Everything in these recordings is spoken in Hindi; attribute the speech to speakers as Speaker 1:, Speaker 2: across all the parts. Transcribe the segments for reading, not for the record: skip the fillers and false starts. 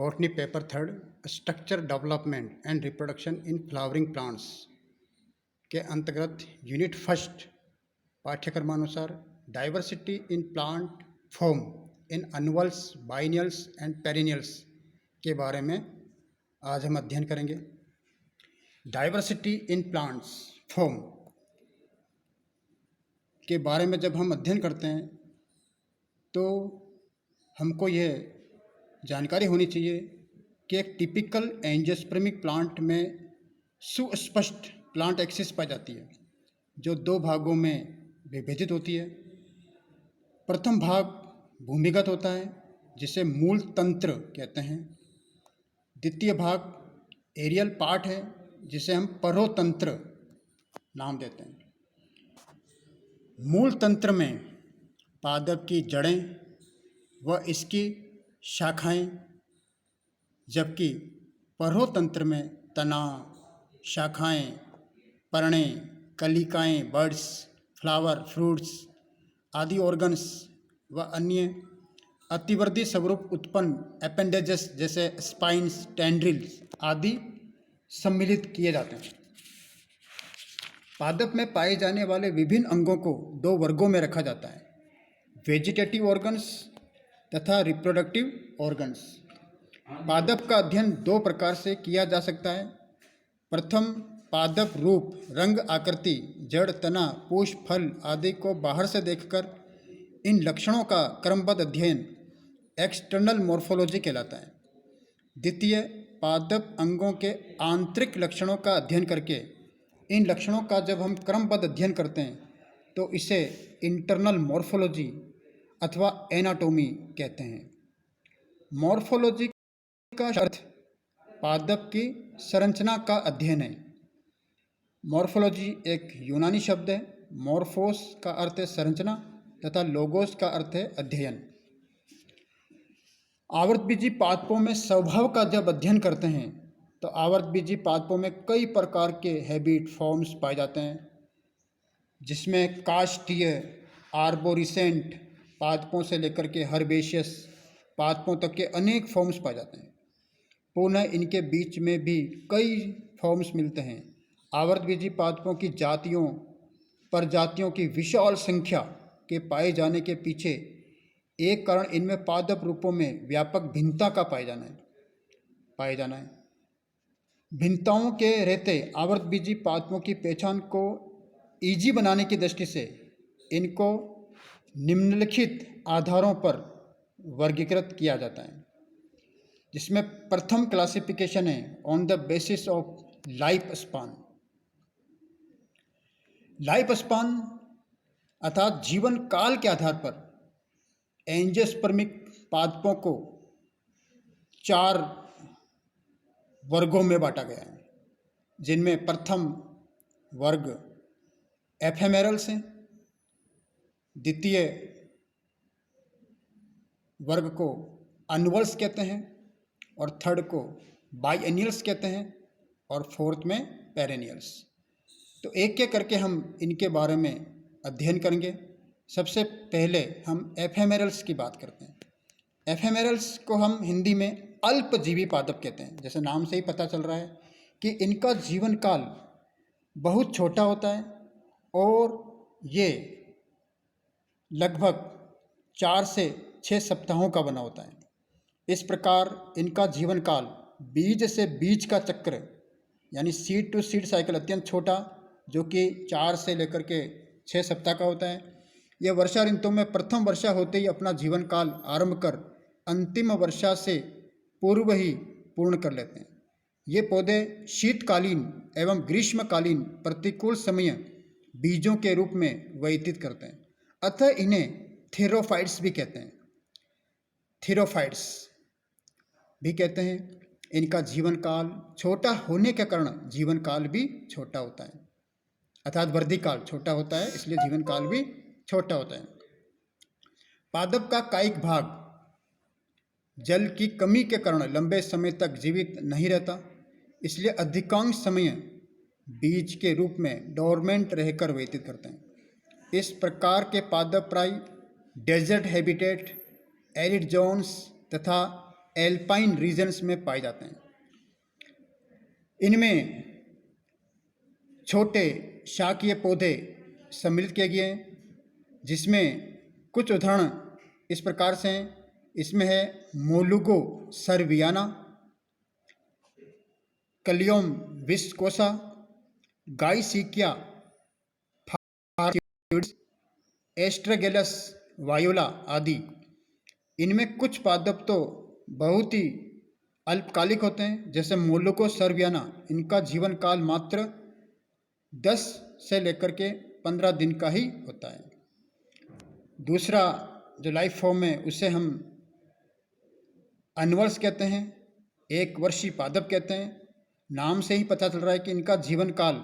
Speaker 1: Botany paper third, structure development and reproduction in flowering plants के अंतर्गत यूनिट फर्स्ट पाठ्यक्रमानुसार diversity in plant form in annuals, biennials and perennials के बारे में आज हम अध्ययन करेंगे। डाइवर्सिटी इन प्लांट्स फॉर्म के बारे में जब हम अध्ययन करते हैं तो हमको यह जानकारी होनी चाहिए कि एक टिपिकल एंजियोस्पर्मिक प्लांट में सुस्पष्ट प्लांट एक्सिस पाई जाती है जो दो भागों में विभाजित होती है। प्रथम भाग भूमिगत होता है जिसे मूल तंत्र कहते हैं। द्वितीय भाग एरियल पार्ट है जिसे हम परोतंत्र नाम देते हैं। मूल तंत्र में पादप की जड़ें व इसकी शाखाएं, जबकि परोतंत्र में तना, शाखाएं, पर्णे, कलिकाएं, बर्ड्स, फ्लावर, फ्रूट्स आदि ऑर्गन्स व अन्य अतिवर्धी स्वरूप उत्पन्न अपेंडेजेस जैसे स्पाइन्स, टेंड्रिल्स आदि सम्मिलित किए जाते हैं। पादप में पाए जाने वाले विभिन्न अंगों को दो वर्गों में रखा जाता है, वेजिटेटिव ऑर्गन्स तथा रिप्रोडक्टिव ऑर्गन्स। पादप का अध्ययन दो प्रकार से किया जा सकता है। प्रथम, पादप रूप, रंग, आकृति, जड़, तना, पुष्प, फल आदि को बाहर से देखकर इन लक्षणों का क्रमबद्ध अध्ययन एक्सटर्नल मॉर्फोलॉजी कहलाता है। द्वितीय, पादप अंगों के आंतरिक लक्षणों का अध्ययन करके इन लक्षणों का जब हम क्रमबद्ध अध्ययन करते हैं तो इसे इंटरनल मॉर्फोलॉजी अथवा एनाटॉमी कहते हैं। मॉर्फोलॉजी का अर्थ पादप की संरचना का अध्ययन है। मॉर्फोलॉजी एक यूनानी शब्द है। मॉर्फोस का अर्थ है संरचना तथा लोगोस का अर्थ है अध्ययन। आवृतबीजी पादपों में स्वभाव का जब अध्ययन करते हैं तो आवृतबीजी पादपों में कई प्रकार के हैबिट फॉर्म्स पाए जाते हैं, जिसमें काष्ठीय, आर्बोरिसेंट पादपों से लेकर के हर्बेशियस पादपों तक के अनेक फॉर्म्स पाए जाते हैं। पुनः इनके बीच में भी कई फॉर्म्स मिलते हैं। आवृतबीजी पादपों की जातियों, प्रजातियों की विशाल संख्या के पाए जाने के पीछे एक कारण इनमें पादप रूपों में व्यापक भिन्नता का पाए जाना है। भिन्नताओं के रहते आवृतबीजी पादपों की पहचान को ईजी बनाने की दृष्टि से इनको निम्नलिखित आधारों पर वर्गीकृत किया जाता है, जिसमें प्रथम क्लासिफिकेशन है on the basis of life span. Life span अर्थात जीवन काल के आधार पर एंजियोस्पर्मिक पादपों को 4 वर्गों में बांटा गया है, जिनमें प्रथम वर्ग एफेमेरल्स हैं, द्वितीय वर्ग को एनुअल्स कहते हैं और थर्ड को बाइएनियल्स कहते हैं और फोर्थ में पेरेनियल्स। तो एक एक करके हम इनके बारे में अध्ययन करेंगे। सबसे पहले हम एफेमेरल्स की बात करते हैं। एफेमेरल्स को हम हिंदी में अल्पजीवी पादप कहते हैं। जैसे नाम से ही पता चल रहा है कि इनका जीवन काल बहुत छोटा होता है और ये लगभग 4 से 6 सप्ताहों का बना होता है। इस प्रकार इनका जीवन काल बीज से बीज का चक्र यानी सीड टू सीड साइकिल अत्यंत छोटा, जो कि 4 से लेकर के 6 सप्ताह का होता है। यह वर्षा ऋतु में प्रथम वर्षा होते ही अपना जीवन काल आरंभ कर अंतिम वर्षा से पूर्व ही पूर्ण कर लेते हैं। ये पौधे शीतकालीन एवं ग्रीष्मकालीन प्रतिकूल समय बीजों के रूप में व्यतीत करते हैं, अतः इन्हें थेरोफाइट्स भी कहते हैं। थेरोफाइट्स भी कहते हैं। इनका जीवन काल छोटा होने के कारण जीवन काल भी छोटा होता है, अर्थात वृद्धि काल छोटा होता है, इसलिए जीवन काल भी छोटा होता है। पादप का कायिक भाग जल की कमी के कारण लंबे समय तक जीवित नहीं रहता, इसलिए अधिकांश समय बीज के रूप में डोरमेंट रहकर व्यतीत करते हैं। इस प्रकार के पादप प्राय डेजर्ट हैबिटेट, एरिड जोन्स तथा एल्पाइन रीजन्स में पाए जाते हैं। इनमें छोटे शाकीय पौधे सम्मिलित किए गए हैं, जिसमें कुछ उदाहरण इस प्रकार से हैं। इसमें है मोलुगो सर्वियाना, कलियोम विस्कोसा, गाइसिकिया फार्टिस, एस्ट्रेगेलस वायोला आदि। इनमें कुछ पादप तो बहुत ही अल्पकालिक होते हैं, जैसे मोलुगो सर्वियाना। इनका जीवन काल मात्र 10 से लेकर के 15 दिन का ही होता है। दूसरा जो लाइफ फॉर्म है उसे हम एनुअल्स कहते हैं, एक वर्षीय पादप कहते हैं। नाम से ही पता चल रहा है कि इनका जीवन काल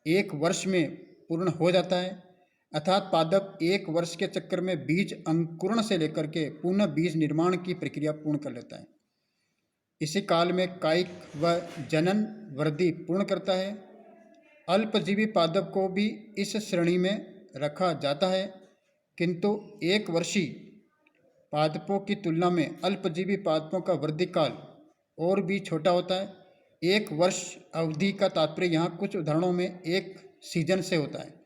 Speaker 1: 1 वर्ष में पूर्ण हो जाता है, अर्थात पादप 1 वर्ष के चक्कर में बीज अंकुरण से लेकर के पुनः बीज निर्माण की प्रक्रिया पूर्ण कर लेता है। इसी काल में कायिक व जनन वृद्धि पूर्ण करता है। अल्पजीवी पादप को भी इस श्रेणी में रखा जाता है, किंतु 1 वर्षीय पादपों की तुलना में अल्पजीवी पादपों का वृद्धि काल और भी छोटा होता है। 1 वर्ष अवधि का तात्पर्य यहाँ कुछ उदाहरणों में 1 सीजन से होता है।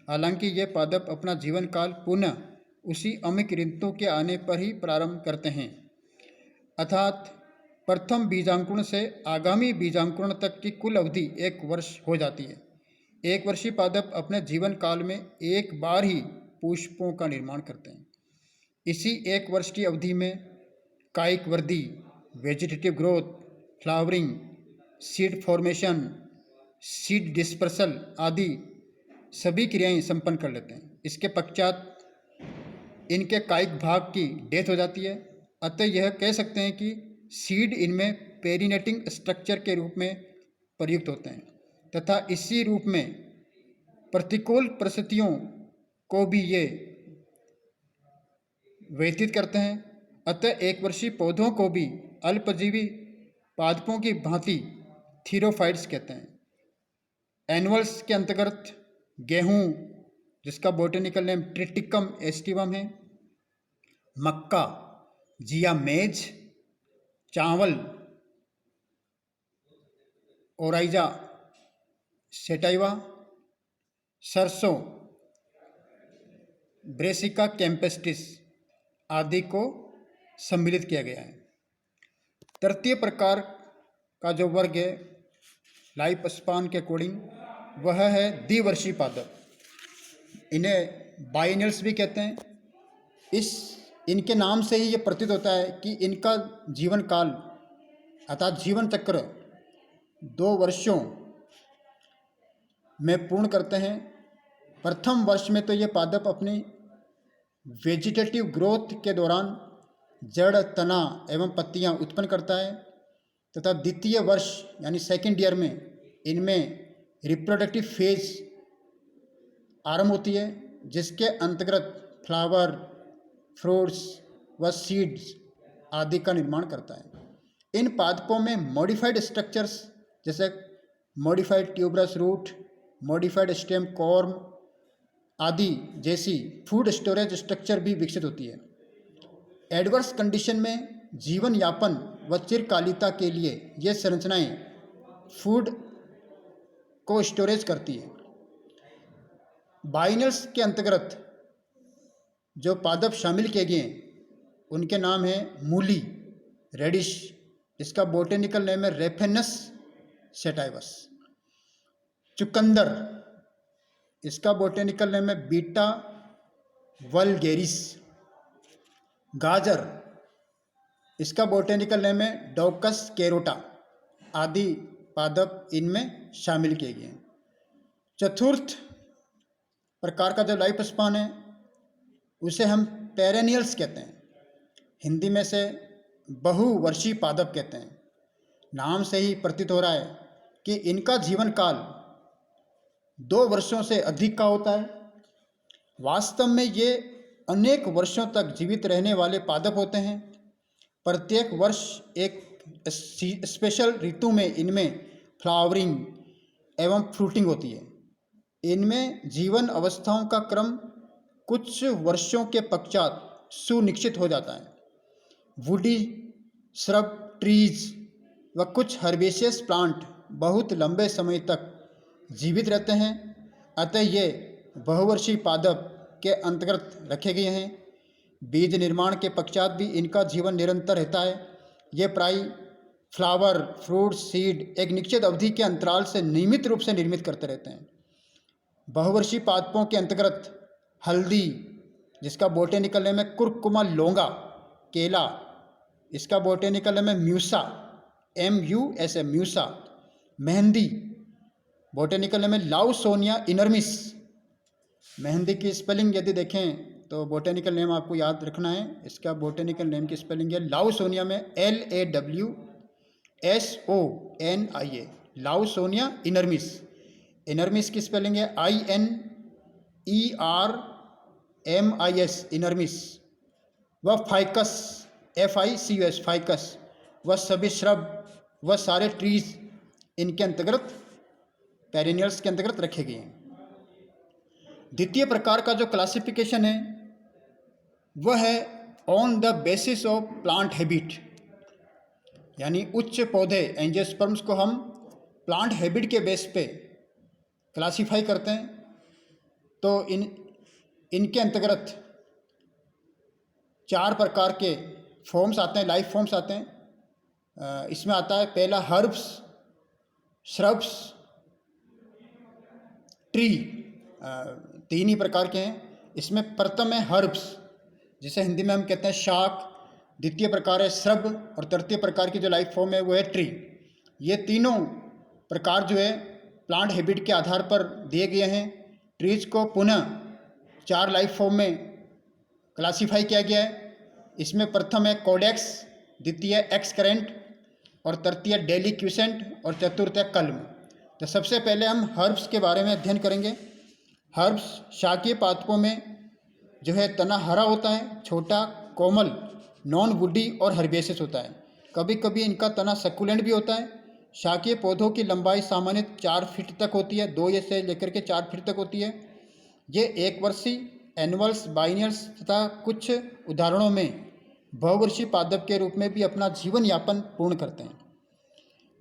Speaker 1: हालांकि ये पादप अपना जीवन काल पुनः उसी अमिक ऋतु के आने पर ही प्रारंभ करते हैं, अर्थात प्रथम बीजांकुरण से आगामी बीजांकुरण तक की कुल अवधि 1 वर्ष हो जाती है। 1 वर्षीय पादप अपने जीवन काल में 1 बार ही पुष्पों का निर्माण करते हैं। इसी 1 वर्ष की अवधि में कायिक वृद्धि, vegetative growth, flowering, seed formation, seed dispersal आदि सभी क्रियाएं संपन्न कर लेते हैं। इसके पश्चात इनके कायिक भाग की डेथ हो जाती है। अतः यह कह सकते हैं कि सीड इनमें पेरिनेटिंग स्ट्रक्चर के रूप में प्रयुक्त होते हैं तथा इसी रूप में प्रतिकूल परिस्थितियों को भी ये व्यतीत करते हैं। अतः 1 वर्षीय पौधों को भी अल्पजीवी पादपों की भांति थीरोफाइट्स कहते हैं। एनुअल्स के अंतर्गत गेहूं, जिसका बोटेनिकल नेम ट्रिटिकम एस्टिवम है, मक्का, जिया मेज, चावल, ओराइजा सेटाइवा, सरसों, ब्रेसिका कैम्पेस्टिस आदि को सम्मिलित किया गया है। तृतीय प्रकार का जो वर्ग है लाइफ स्पान के अकॉर्डिंग, वह है द्विवर्षीय पादप। इन्हें बाइनल्स भी कहते हैं। इनके नाम से ही ये प्रतीत होता है कि इनका जीवन काल अर्थात जीवन चक्र 2 वर्षों में पूर्ण करते हैं। प्रथम वर्ष में तो ये पादप अपनी वेजिटेटिव ग्रोथ के दौरान जड़, तना एवं पत्तियां उत्पन्न करता है तथा द्वितीय वर्ष यानी सेकेंड ईयर में इनमें रिप्रोडक्टिव फेज आरंभ होती है, जिसके अंतर्गत फ्लावर, फ्रूट्स व सीड्स आदि का निर्माण करता है। इन पादपों में मॉडिफाइड स्ट्रक्चर्स जैसे modified tuberous root, modified stem corm आदि जैसी फूड स्टोरेज स्ट्रक्चर भी विकसित होती है। एडवर्स कंडीशन में जीवन यापन व चिरकालिता के लिए ये संरचनाएं फूड को स्टोरेज करती है। बाइनल्स के अंतर्गत जो पादप शामिल किए गए हैं उनके नाम है मूली, रेडिश, इसका बोटेनिकल नेम है रेफेनस सेटाइवस, चुकंदर, इसका बोटेनिकल नेम है बीटा वल्गेरिस, गाजर, इसका बोटेनिकल नेम है डोकस कैरोटा आदि पादप इनमें शामिल किए गए हैं। चतुर्थ प्रकार का जो लाइफ स्पान है उसे हम पेरेनियल्स कहते हैं। हिंदी में से बहुवर्षीय पादप कहते हैं। नाम से ही प्रतीत हो रहा है कि इनका जीवन काल 2 वर्षों से अधिक का होता है। वास्तव में ये अनेक वर्षों तक जीवित रहने वाले पादप होते हैं। प्रत्येक वर्ष एक स्पेशल ऋतु में इनमें फ्लावरिंग एवं फ्रूटिंग होती है। इनमें जीवन अवस्थाओं का क्रम कुछ वर्षों के पश्चात सुनिश्चित हो जाता है। वुडी श्रब, ट्रीज व कुछ हर्बेशियस प्लांट बहुत लंबे समय तक जीवित रहते हैं, अतः ये बहुवर्षीय पादप के अंतर्गत रखे गए हैं। बीज निर्माण के पश्चात भी इनका जीवन निरंतर रहता है। ये प्राय फ्लावर, फ्रूट, सीड एक निश्चित अवधि के अंतराल से नियमित रूप से निर्मित करते रहते हैं। बहुवर्षीय पादपों के अंतर्गत हल्दी, जिसका बोटेनिकल नेम है कुरकुमा लोंगा, केला, इसका बोटेनिकल नेम है Musa, MUSA Musa, mehndi, botanical name है लाउसोनिया इनर्मिस। मेहंदी की स्पेलिंग यदि देखें तो बोटेनिकल नेम आपको याद रखना है, इसका बोटेनिकल नेम की स्पेलिंग है लाउसोनिया में LAWSONIA, लाउसोनिया इनर्मिस। इनर्मिस की स्पेलिंग है INERMIS, इनर्मिस। व फाइकस, FICUS, फाइकस। वह सभी श्रब व सारे ट्रीज इनके अंतर्गत, पेरिनियल्स के अंतर्गत रखे गए हैं। द्वितीय प्रकार का जो क्लासिफिकेशन है वह है on the basis of plant habit, यानी उच्च पौधे एंजियोस्पर्म्स को हम प्लांट हैबिट के बेस पे क्लासिफाई करते हैं। तो इनके अंतर्गत 4 प्रकार के फॉर्म्स आते हैं, लाइफ फॉर्म्स आते हैं। इसमें आता है पहला हर्ब्स, श्रब्स, ट्री, 3 ही प्रकार के हैं। इसमें प्रथम है हर्ब्स, जिसे हिंदी में हम कहते हैं शाक। द्वितीय प्रकार है श्रब और तृतीय प्रकार की जो लाइफ फॉर्म है वो है ट्री। ये तीनों प्रकार जो है प्लांट हैबिट के आधार पर दिए गए हैं। ट्रीज को पुनः 4 लाइफ फॉर्म में क्लासीफाई किया गया है। इसमें प्रथम है कोडेक्स, द्वितीय एक्सकरेंट और तृतीय डेलिक्यूसेंट और चतुर्थ है कल्म। तो सबसे पहले हम हर्ब्स के बारे में अध्ययन करेंगे। हर्ब्स शाकीय पादपों में जो है तना हरा होता है, छोटा, कोमल, नॉन वुडी और हर्बेशियस होता है। कभी कभी इनका तना सक्यूलेंट भी होता है। शाकीय पौधों की लंबाई सामान्य 4 फीट तक होती है, 2 से लेकर के 4 फीट तक होती है। ये एक वर्षीय, एनुअल्स, बाइनियल्स तथा कुछ उदाहरणों में बहुवर्षीय पादप के रूप में भी अपना जीवन यापन पूर्ण करते हैं।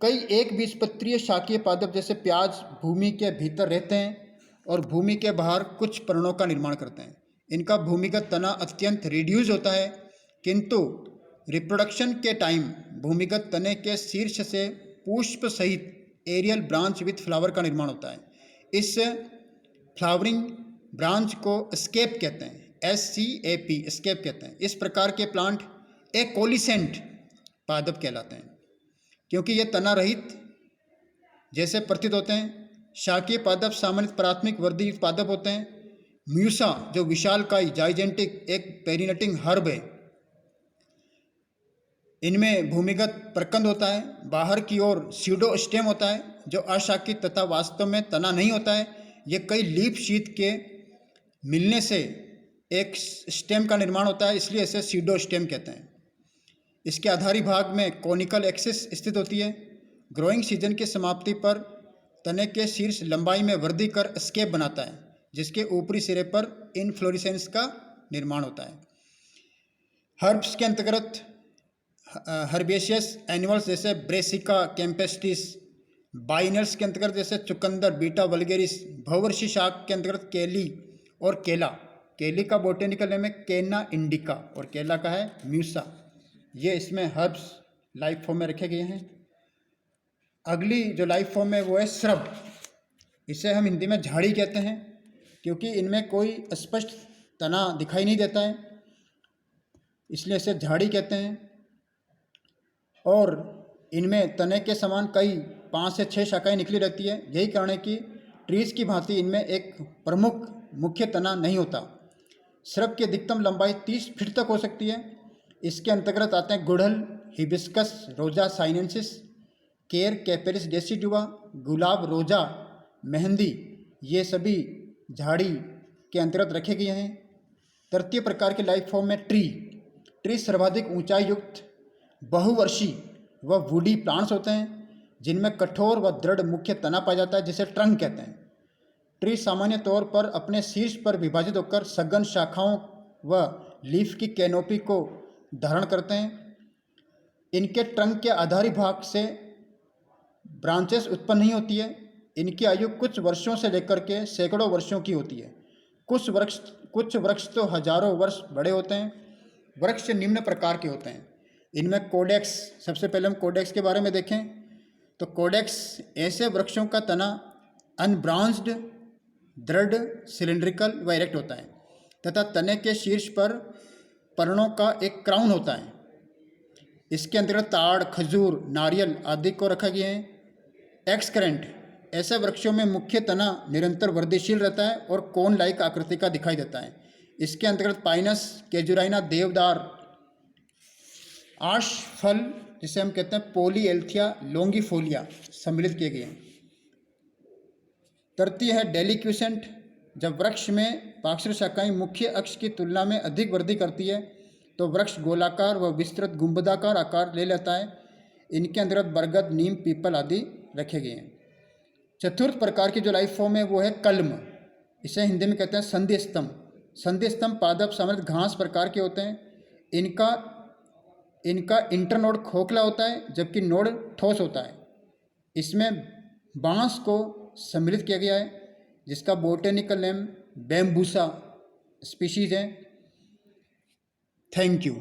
Speaker 1: कई एक बीजपत्रीय शाकीय पादप जैसे प्याज भूमि के भीतर रहते हैं और भूमि के बाहर कुछ पर्णों का निर्माण करते हैं। इनका भूमिगत तना अत्यंत रिड्यूस होता है, किंतु रिप्रोडक्शन के टाइम भूमिगत तने के शीर्ष से पुष्प सहित एरियल ब्रांच विथ फ्लावर का निर्माण होता है। इस फ्लावरिंग ब्रांच को स्केप कहते हैं, SCAP, स्केप कहते हैं। इस प्रकार के प्लांट एकोलिसेंट पादप कहलाते हैं, क्योंकि ये तना रहित जैसे प्रतीत होते हैं। शाकीय पादप सामान्य प्राथमिक वर्धी पादप होते हैं। म्यूसा जो विशालकाय जाइजेंटिक एक पेरिनटिंग हर्ब है, इनमें भूमिगत प्रकंद होता है, बाहर की ओर स्यूडोस्टेम होता है जो अशाकित तथा वास्तव में तना नहीं होता है। ये कई लीफ शीट के मिलने से एक स्टेम का निर्माण होता है, इसलिए इसे स्यूडोस्टेम कहते हैं। इसके आधारी भाग में कोनिकल एक्सिस स्थित होती है। ग्रोइंग सीजन की समाप्ति पर तने के शीर्ष लंबाई में वृद्धि कर स्केप बनाता है, जिसके ऊपरी सिरे पर इनफ्लोरेसेंस का निर्माण होता है। हर्ब्स के अंतर्गत हर्बेशियस एनिमल्स जैसे ब्रेसिका कैम्पेस्टिस, बाइनर्स के अंतर्गत जैसे चुकंदर बीटा वल्गेरिस, बहुवर्षीय शाक के अंतर्गत केली और केला। केली का बोटेनिकल नेम है केना इंडिका और केला का है म्यूसा। ये इसमें हर्ब्स लाइफ फॉर्म में रखे गए हैं। अगली जो लाइफ फॉर्म है वो है श्रब। इसे हम हिंदी में झाड़ी कहते हैं, क्योंकि इनमें कोई स्पष्ट तना दिखाई नहीं देता है, इसलिए इसे झाड़ी कहते हैं। और इनमें तने के समान कई 5 से 6 शाखाएं निकली रहती है। यही कारण है कि ट्रीज की भांति इनमें एक प्रमुख मुख्य तना नहीं होता। श्रब की अधिकतम लंबाई 30 फीट तक हो सकती है। इसके अंतर्गत आते हैं गुड़हल, हिबिस्कस, रोजा साइनेंसिस, केर, कैपेरिस डेसिडुआ, गुलाब, रोजा, मेहंदी, ये सभी झाड़ी के अंतर्गत रखे गए हैं। तृतीय प्रकार के लाइफ फॉर्म में ट्री। ट्री सर्वाधिक ऊंचाई युक्त बहुवर्षीय व वुडी प्लांट्स होते हैं, जिनमें कठोर व दृढ़ मुख्य तना पाया जाता है, जिसे ट्रंक कहते हैं। ट्री सामान्य तौर पर अपने शीर्ष पर विभाजित होकर सघन शाखाओं व लीफ की कैनोपी को धारण करते हैं। इनके ट्रंक के आधारी भाग से ब्रांचेस उत्पन्न नहीं होती है। इनकी आयु कुछ वर्षों से लेकर के सैकड़ों वर्षों की होती है। कुछ वृक्ष तो हजारों वर्ष बड़े होते हैं। वृक्ष निम्न प्रकार के होते हैं। इनमें कोडेक्स, सबसे पहले हम कोडेक्स के बारे में देखें तो कोडेक्स ऐसे वृक्षों का तना अनब्रांच्ड, दृढ़, सिलिंड्रिकल व इरेक्ट होता है तथा तने के शीर्ष पर पर्णों का एक क्राउन होता है। इसके अंतर्गत ताड़, खजूर, नारियल आदि को रखा गया है। एक्सकरेंट, ऐसे वृक्षों में मुख्य तना निरंतर वृद्धिशील रहता है और कोन लाइक आकृति का दिखाई देता है। इसके अंतर्गत पाइनस, केजुराइना, देवदार, आश फल जिसे हम कहते हैं पोलीएल्थिया लोंगिफोलिया सम्मिलित किए गए हैं। तृतीय है डेलिक्विसेंट, जब वृक्ष में पार्श्व शाखाएं मुख्य अक्ष की तुलना में अधिक वृद्धि करती है तो वृक्ष गोलाकार व विस्तृत गुंबदाकार आकार ले लेता है। इनके अंतर्गत बरगद, नीम, पीपल आदि रखे गए हैं। चतुर्थ प्रकार की जो लाइफ फॉर्म है वो है कल्म, इसे हिंदी में कहते हैं संधि स्तंभ। संधि स्तंभ पादप समृद्ध घास प्रकार के होते हैं। इनका इंटरनोड खोखला होता है जबकि नोड ठोस होता है। इसमें बांस को सम्मिलित किया गया है जिसका बोटेनिकल नेम बैम्बूसा स्पीशीज है। Thank you.